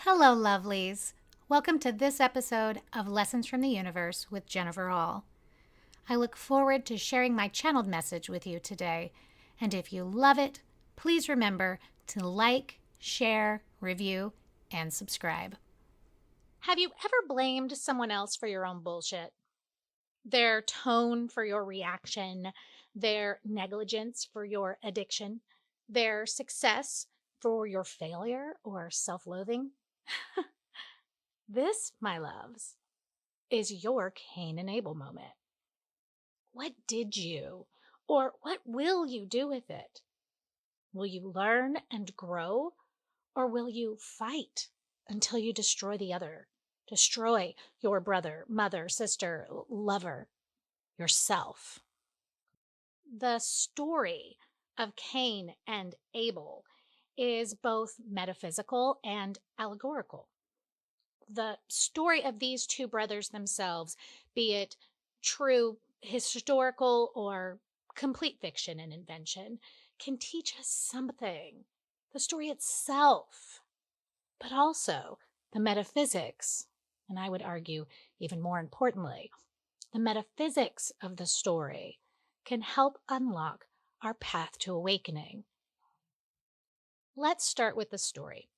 Hello, lovelies. Welcome to this episode of Lessons from the Universe with Jennifer Hall. I look forward to sharing my channeled message with you today, and if you love it, please remember to like, share, review, and subscribe. Have you ever blamed someone else for your own bullshit? Their tone for your reaction, their negligence for your addiction, their success for your failure or self-loathing? This, my loves, is your Cain and Abel moment. What did you, or what will you do with it? Will you learn and grow, or will you fight until you destroy the other? Destroy your brother, mother, sister, lover, yourself. The story of Cain and Abel is both metaphysical and allegorical. The story of these two brothers themselves, be it true historical or complete fiction and invention, can teach us something. The story itself, but also the metaphysics, and I would argue even more importantly, the metaphysics of the story can help unlock our path to awakening. Let's start with the story.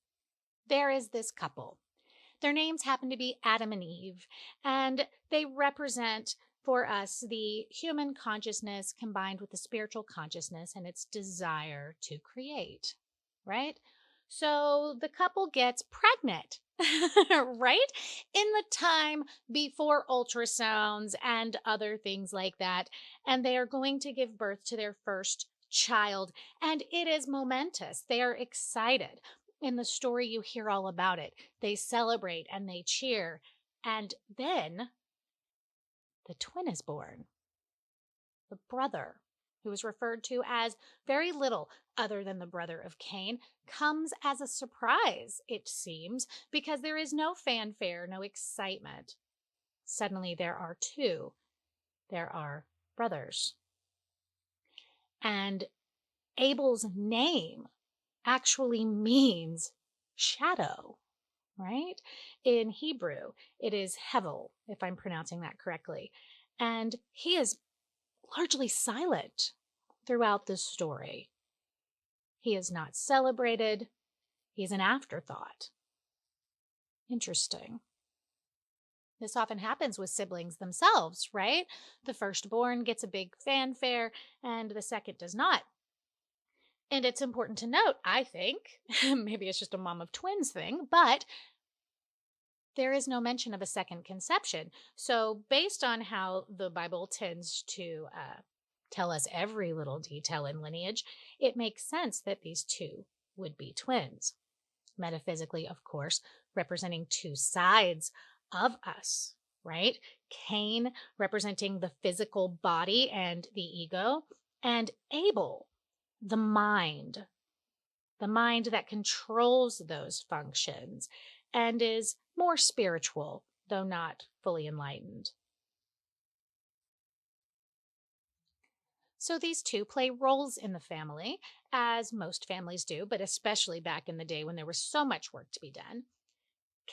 There is this couple. Their names happen to be Adam and Eve, and they represent for us the human consciousness combined with the spiritual consciousness and its desire to create, right? So the couple gets pregnant, right? In the time before ultrasounds and other things like that. And they are going to give birth to their first child, and it is momentous. They are excited. In the story, you hear all about it. They celebrate and they cheer. And then the twin is born. The brother, who is referred to as very little other than the brother of Cain, comes as a surprise, it seems, because there is no fanfare, no excitement. Suddenly there are two. There are brothers. And Abel's name actually means shadow, right? In Hebrew, it is Hevel, if I'm pronouncing that correctly. And he is largely silent throughout this story. He is not celebrated. He's an afterthought. Interesting. This often happens with siblings themselves, right? The firstborn gets a big fanfare and the second does not. And it's important to note, I think, maybe it's just a mom of twins thing, but there is no mention of a second conception. So based on how the Bible tends to tell us every little detail in lineage, it makes sense that these two would be twins. Metaphysically, of course, representing two sides of us, right? Cain representing the physical body and the ego, and Abel, the mind that controls those functions and is more spiritual, though not fully enlightened. So these two play roles in the family, as most families do, but especially back in the day when there was so much work to be done.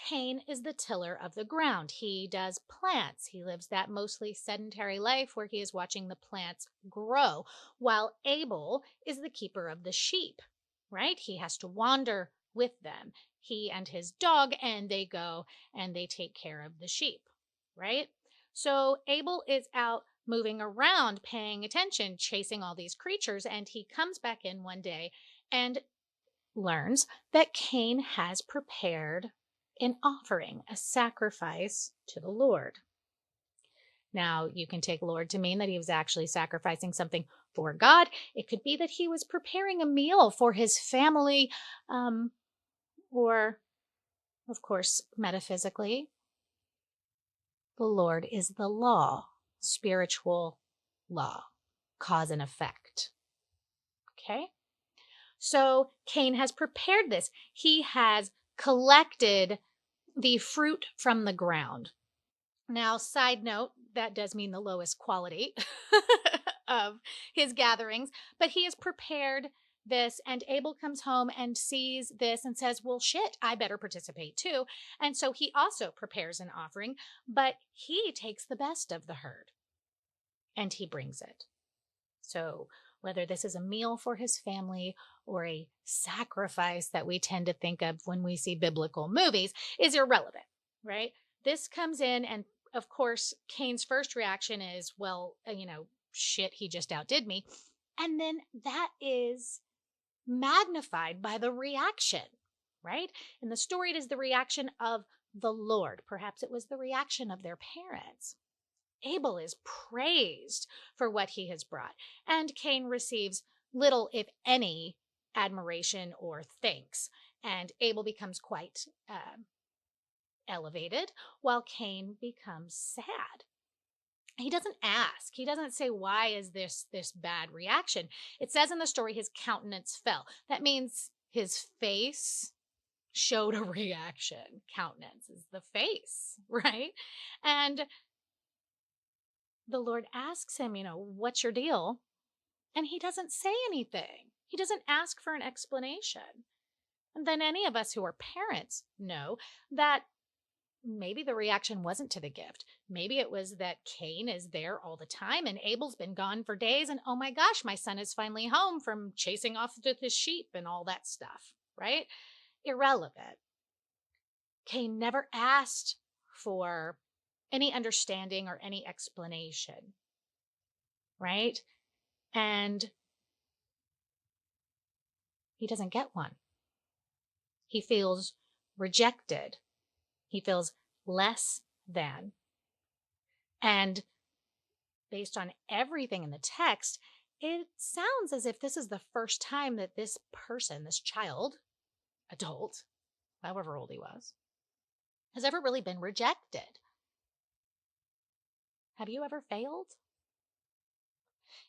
Cain is the tiller of the ground. He does plants. He lives that mostly sedentary life where he is watching the plants grow, while Abel is the keeper of the sheep, right? He has to wander with them. He and his dog, and they go and they take care of the sheep, right? So Abel is out moving around, paying attention, chasing all these creatures, and he comes back in one day and learns that Cain has prepared an offering, a sacrifice to the Lord. Now, you can take Lord to mean that he was actually sacrificing something for God. It could be that he was preparing a meal for his family, or, of course, metaphysically, the Lord is the law, spiritual law, cause and effect. Okay? So Cain has prepared this. He has collected the fruit from the ground. Now, side note, that does mean the lowest quality of his gatherings, but he is prepared this, and Abel comes home and sees this and says, well, shit, I better participate too. And so he also prepares an offering, but he takes the best of the herd and he brings it. So whether this is a meal for his family or a sacrifice that we tend to think of when we see biblical movies is irrelevant, right? This comes in, and of course, Cain's first reaction is, well, shit, he just outdid me. And then that is magnified by the reaction, right? In the story, it is the reaction of the Lord. Perhaps it was the reaction of their parents. Abel is praised for what he has brought, and Cain receives little, if any, admiration or thanks. And Abel becomes quite elevated, while Cain becomes sad. He doesn't ask. He doesn't say, why is this bad reaction? It says in the story, his countenance fell. That means his face showed a reaction. Countenance is the face, right? And the Lord asks him, what's your deal? And he doesn't say anything. He doesn't ask for an explanation. And then any of us who are parents know that maybe the reaction wasn't to the gift. Maybe it was that Cain is there all the time and Abel's been gone for days. And oh my gosh, my son is finally home from chasing off with his sheep and all that stuff, right? Irrelevant. Cain never asked for any understanding or any explanation, right? And he doesn't get one. He feels rejected. He feels less than. And based on everything in the text, it sounds as if this is the first time that this person, this child, adult, however old he was, has ever really been rejected. Have you ever failed?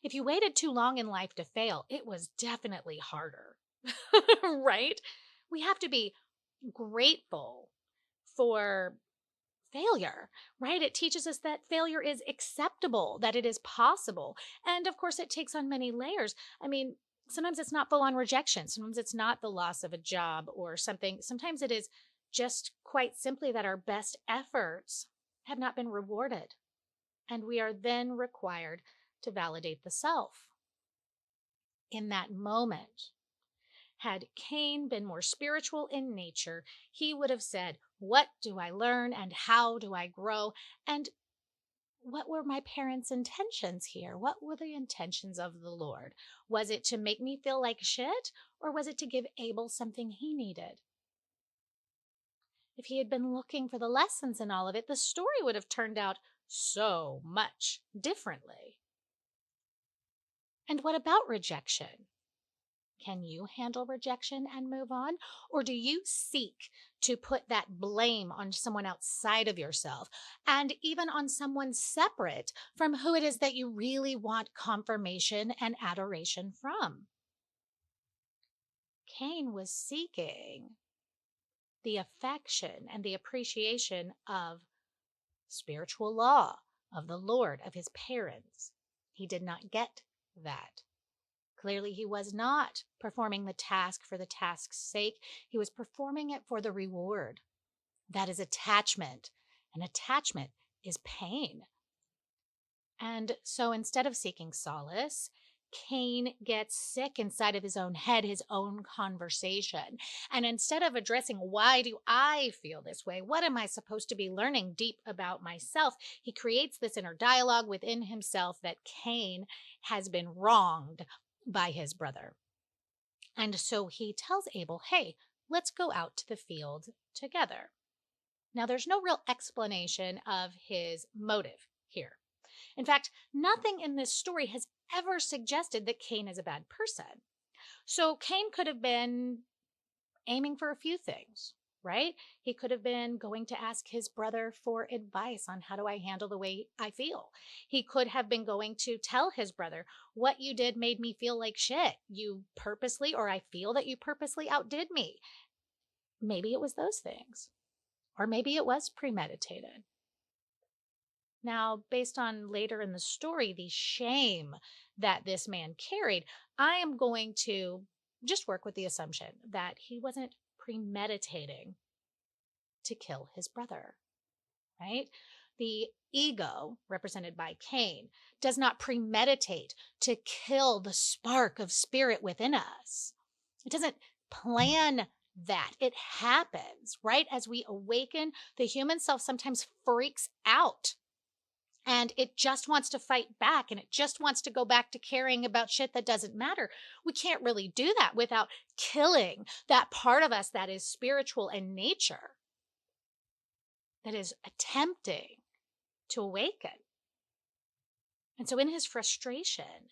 If you waited too long in life to fail, it was definitely harder, right? We have to be grateful for failure, right? It teaches us that failure is acceptable, that it is possible. And of course, it takes on many layers. I mean, sometimes it's not full-on rejection. Sometimes it's not the loss of a job or something. Sometimes it is just quite simply that our best efforts have not been rewarded. And we are then required to validate the self. In that moment, had Cain been more spiritual in nature, he would have said, what do I learn and how do I grow? And what were my parents' intentions here? What were the intentions of the Lord? Was it to make me feel like shit, or was it to give Abel something he needed? If he had been looking for the lessons in all of it, the story would have turned out so much differently. And what about rejection? Can you handle rejection and move on? Or do you seek to put that blame on someone outside of yourself and even on someone separate from who it is that you really want confirmation and adoration from? Cain was seeking the affection and the appreciation of spiritual law, of the Lord, of his parents. He did not get that. Clearly, he was not performing the task for the task's sake. He was performing it for the reward. That is attachment, and attachment is pain. And so instead of seeking solace, Cain gets sick inside of his own head, his own conversation. And instead of addressing, why do I feel this way? What am I supposed to be learning deep about myself? He creates this inner dialogue within himself that Cain has been wronged by his brother. And so he tells Abel, hey, let's go out to the field together. Now, there's no real explanation of his motive here. In fact, nothing in this story has ever suggested that Cain is a bad person. So Cain could have been aiming for a few things, right? He could have been going to ask his brother for advice on how do I handle the way I feel. He could have been going to tell his brother, what you did made me feel like shit. You purposely, or I feel that you purposely outdid me. Maybe it was those things, or maybe it was premeditated. Now, based on later in the story, the shame that this man carried, I am going to just work with the assumption that he wasn't premeditating to kill his brother, right? The ego, represented by Cain, does not premeditate to kill the spark of spirit within us. It doesn't plan that. It happens, right? As we awaken, the human self sometimes freaks out and it just wants to fight back and it just wants to go back to caring about shit that doesn't matter. We can't really do that without killing that part of us that is spiritual in nature, that is attempting to awaken. And so in his frustration,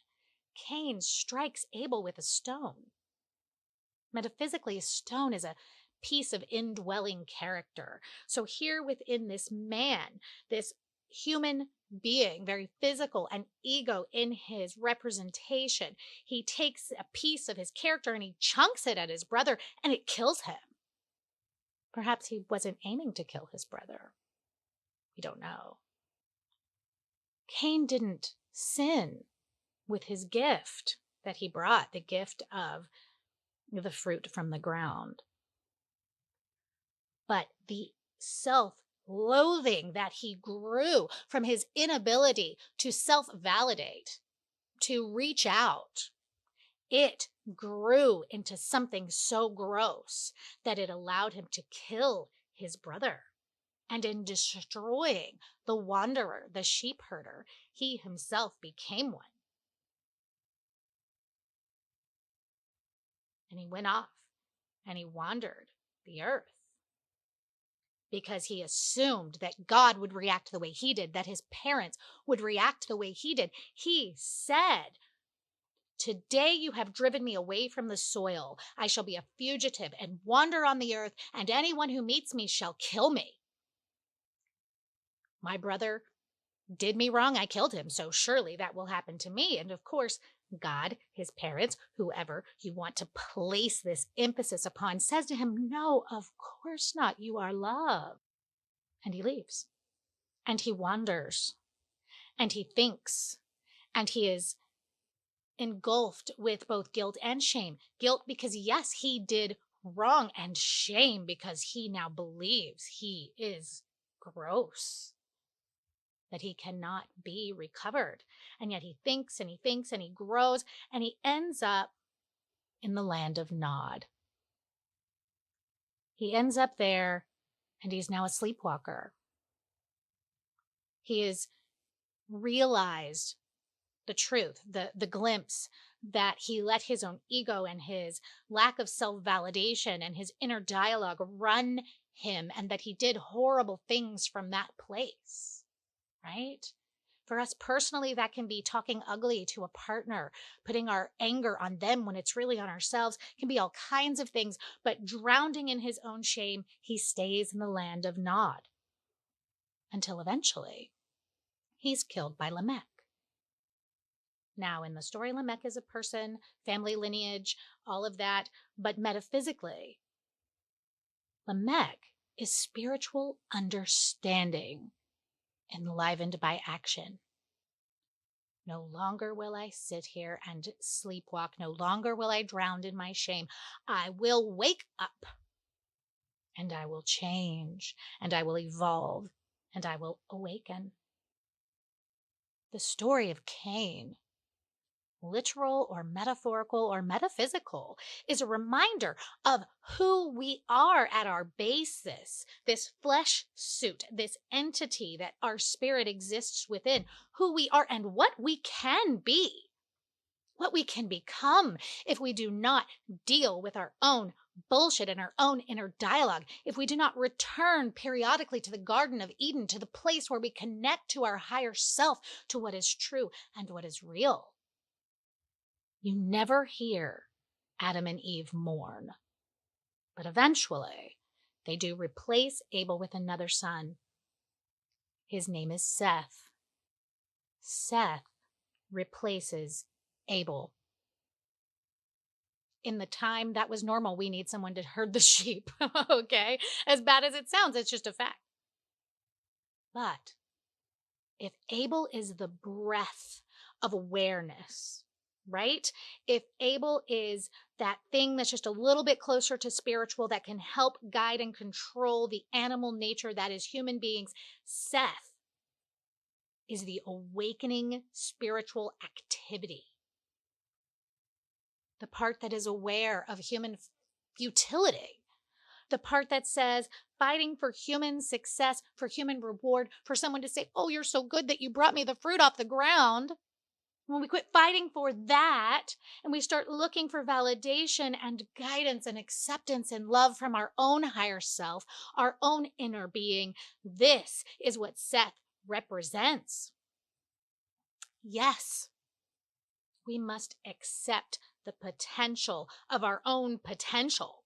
Cain strikes Abel with a stone. Metaphysically, a stone is a piece of indwelling character. So here within this man, this human being, very physical and ego in his representation, he takes a piece of his character and he chunks it at his brother and it kills him. Perhaps he wasn't aiming to kill his brother. We don't know. Cain didn't sin with his gift that he brought, the gift of the fruit from the ground. But the self-loathing that he grew from his inability to self-validate, to reach out, it grew into something so gross that it allowed him to kill his brother. And in destroying the wanderer, the sheep herder, he himself became one. And he went off and he wandered the earth because he assumed that God would react the way he did, that his parents would react the way he did. He said, "Today you have driven me away from the soil. I shall be a fugitive and wander on the earth, and anyone who meets me shall kill me. My brother did me wrong. I killed him. So surely that will happen to me." And of course, God, his parents, whoever you want to place this emphasis upon, says to him, "No, of course not. You are loved." And he leaves and he wanders and he thinks and he is engulfed with both guilt and shame. Guilt because, yes, he did wrong, and shame because he now believes he is gross, that he cannot be recovered. And yet he thinks and he thinks and he grows and he ends up in the land of Nod. He ends up there and he's now a sleepwalker. He has realized the truth, the glimpse that he let his own ego and his lack of self-validation and his inner dialogue run him, and that he did horrible things from that place. Right? For us personally, that can be talking ugly to a partner, putting our anger on them when it's really on ourselves. It can be all kinds of things, but drowning in his own shame, he stays in the land of Nod until eventually he's killed by Lamech. Now, in the story, Lamech is a person, family lineage, all of that, but metaphysically, Lamech is spiritual understanding enlivened by action. No longer will I sit here and sleepwalk. No longer will I drown in my shame. I will wake up and I will change and I will evolve and I will awaken. The story of Cain, literal or metaphorical or metaphysical, is a reminder of who we are at our basis, this flesh suit, this entity that our spirit exists within, who we are and what we can be, what we can become if we do not deal with our own bullshit and our own inner dialogue, if we do not return periodically to the Garden of Eden, to the place where we connect to our higher self, to what is true and what is real. You never hear Adam and Eve mourn, but eventually they do replace Abel with another son. His name is Seth. Seth replaces Abel. In the time that was normal, we need someone to herd the sheep, okay? As bad as it sounds, it's just a fact. But if Abel is the breath of awareness, right? If Abel is that thing that's just a little bit closer to spiritual that can help guide and control the animal nature that is human beings, Seth is the awakening spiritual activity, the part that is aware of human futility, the part that says fighting for human success, for human reward, for someone to say, oh, you're so good that you brought me the fruit off the ground. When we quit fighting for that and we start looking for validation and guidance and acceptance and love from our own higher self, our own inner being, this is what Seth represents. Yes, we must accept the potential of our own potential,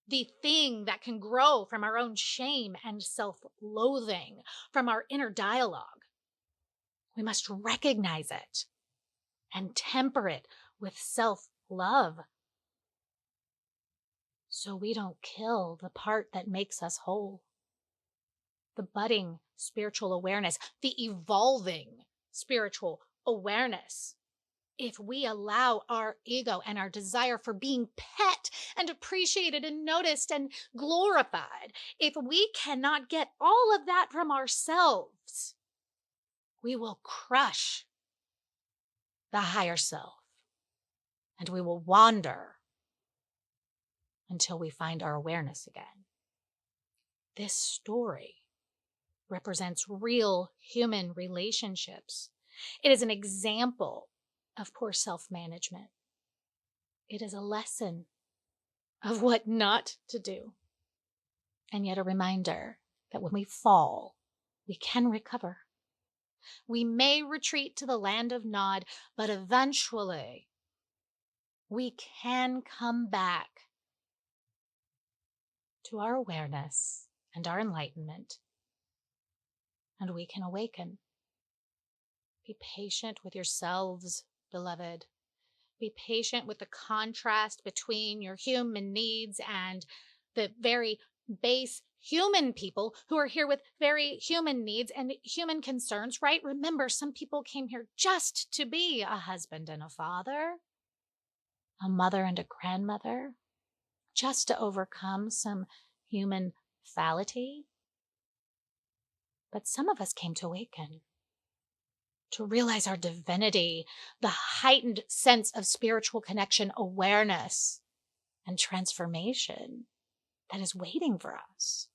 the thing that can grow from our own shame and self-loathing, from our inner dialogue. We must recognize it and temper it with self-love so we don't kill the part that makes us whole. The budding spiritual awareness, the evolving spiritual awareness. If we allow our ego and our desire for being pet and appreciated and noticed and glorified, if we cannot get all of that from ourselves, we will crush the higher self and we will wander until we find our awareness again. This story represents real human relationships. It is an example of poor self-management. It is a lesson of what not to do, and yet a reminder that when we fall, we can recover. We may retreat to the land of Nod, but eventually we can come back to our awareness and our enlightenment, and we can awaken. Be patient with yourselves, beloved. Be patient with the contrast between your human needs and the very base human people who are here with very human needs and human concerns, right? Remember, some people came here just to be a husband and a father, a mother and a grandmother, just to overcome some human fality. But some of us came to awaken, to realize our divinity, the heightened sense of spiritual connection, awareness, and transformation that is waiting for us.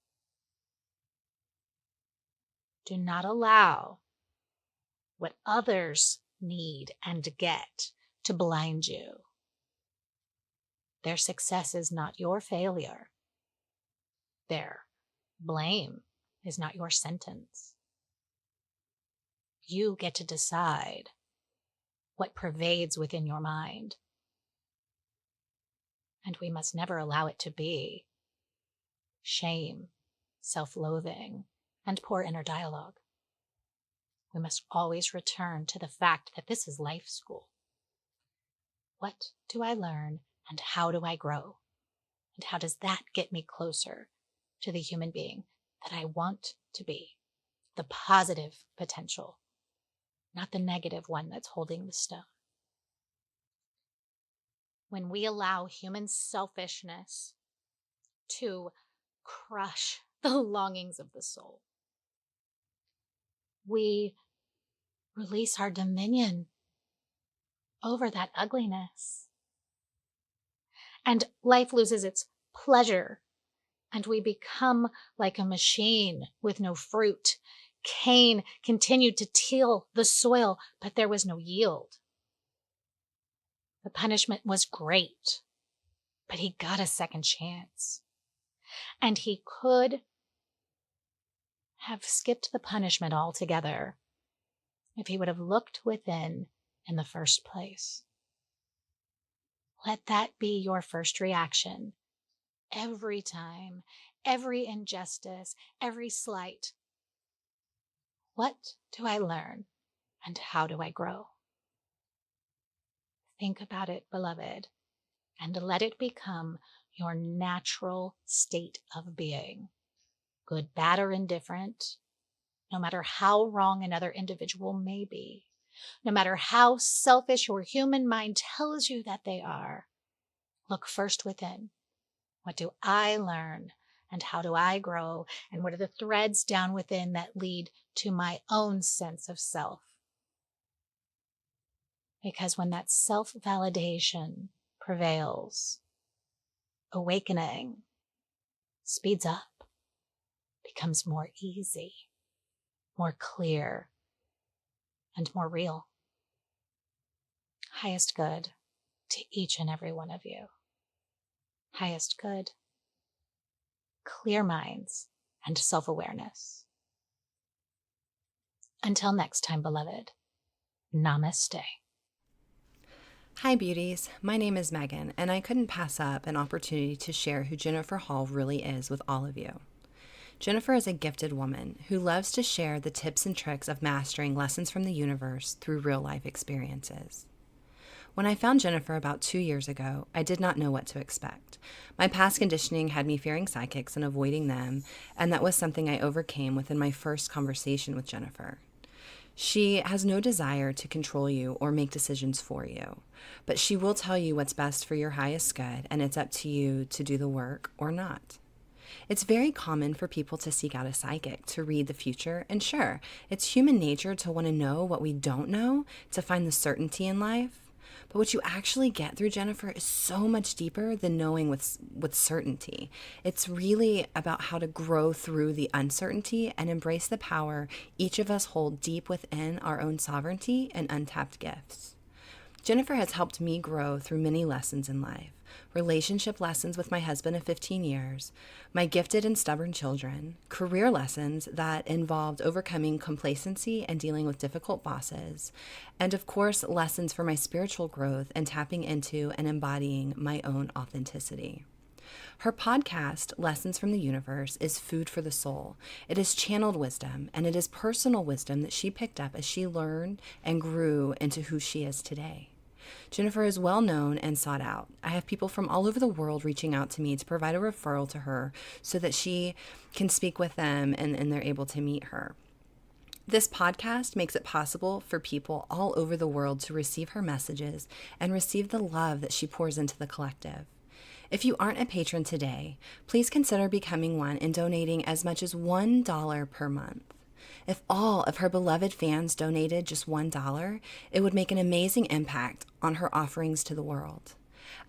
Do not allow what others need and get to blind you. Their success is not your failure. Their blame is not your sentence. You get to decide what pervades within your mind. And we must never allow it to be shame, self-loathing, and poor inner dialogue. We must always return to the fact that this is life school. What do I learn and how do I grow? And how does that get me closer to the human being that I want to be? The positive potential, not the negative one that's holding the stone. When we allow human selfishness to crush the longings of the soul, we release our dominion over that ugliness. And life loses its pleasure, and we become like a machine with no fruit. Cain continued to till the soil, but there was no yield. The punishment was great, but he got a second chance. And he could have skipped the punishment altogether if he would have looked within in the first place. Let that be your first reaction. Every time, every injustice, every slight. What do I learn and how do I grow? Think about it, beloved, and let it become your natural state of being. Good, bad, or indifferent, no matter how wrong another individual may be, No matter how selfish your human mind tells you that they are, look first within. What do I learn? And how do I grow? And what are the threads down within that lead to my own sense of self? Because when that self-validation prevails, awakening speeds up, becomes more easy, more clear, and more real. Highest good to each and every one of you. Highest good, clear minds, and self-awareness. Until next time, beloved, namaste. Hi beauties, my name is Megan, and I couldn't pass up an opportunity to share who Jennifer Hall really is with all of you. Jennifer is a gifted woman who loves to share the tips and tricks of mastering lessons from the universe through real-life experiences. When I found Jennifer about 2 years ago, I did not know what to expect. My past conditioning had me fearing psychics and avoiding them, and that was something I overcame within my first conversation with Jennifer. She has no desire to control you or make decisions for you, but she will tell you what's best for your highest good, and it's up to you to do the work or not. It's very common for people to seek out a psychic to read the future, and sure, it's human nature to want to know what we don't know, to find the certainty in life. But what you actually get through Jennifer is so much deeper than knowing with certainty. It's really about how to grow through the uncertainty and embrace the power each of us hold deep within our own sovereignty and untapped gifts. Jennifer has helped me grow through many lessons in life. Relationship lessons with my husband of 15 years, my gifted and stubborn children, career lessons that involved overcoming complacency and dealing with difficult bosses, and of course, lessons for my spiritual growth and tapping into and embodying my own authenticity. Her podcast, Lessons from the Universe, is food for the soul. It is channeled wisdom, and it is personal wisdom that she picked up as she learned and grew into who she is today. Jennifer is well known and sought out. I have people from all over the world reaching out to me to provide a referral to her so that she can speak with them and they're able to meet her. This podcast makes it possible for people all over the world to receive her messages and receive the love that she pours into the collective. If you aren't a patron today, please consider becoming one and donating as much as $1 per month. If all of her beloved fans donated just $1, it would make an amazing impact on her offerings to the world.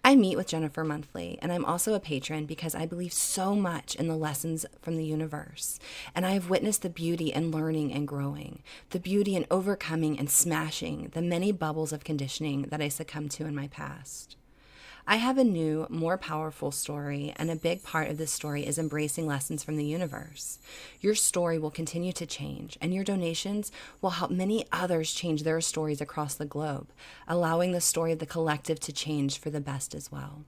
I meet with Jennifer monthly, and I'm also a patron because I believe so much in the lessons from the universe, and I have witnessed the beauty in learning and growing, the beauty in overcoming and smashing the many bubbles of conditioning that I succumbed to in my past. I have a new, more powerful story, and a big part of this story is embracing lessons from the universe. Your story will continue to change, and your donations will help many others change their stories across the globe, allowing the story of the collective to change for the best as well.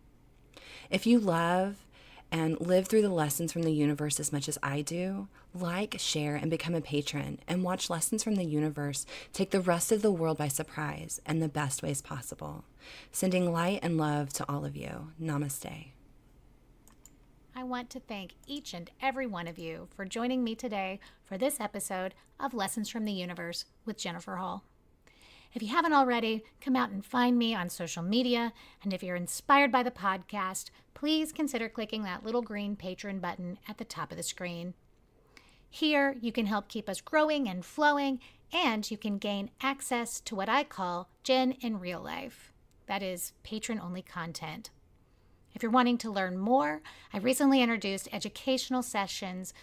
If you love and live through the lessons from the universe as much as I do, like, share, and become a patron, and watch Lessons from the Universe take the rest of the world by surprise in the best ways possible. Sending light and love to all of you. Namaste. I want to thank each and every one of you for joining me today for this episode of Lessons from the Universe with Jennifer Hall. If you haven't already, come out and find me on social media, and if you're inspired by the podcast, please consider clicking that little green patron button at the top of the screen. Here, you can help keep us growing and flowing, and you can gain access to what I call Jen in real life. That is patron-only content. If you're wanting to learn more, I recently introduced educational sessions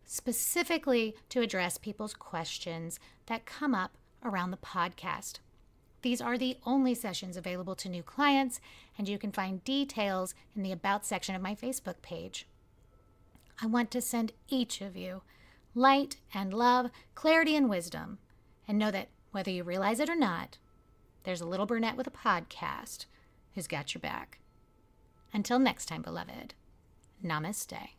specifically to address people's questions that come up around the podcast. These are the only sessions available to new clients, and you can find details in the About section of my Facebook page. I want to send each of you light and love, clarity and wisdom, and know that whether you realize it or not, there's a little brunette with a podcast who's got your back. Until next time, beloved, namaste.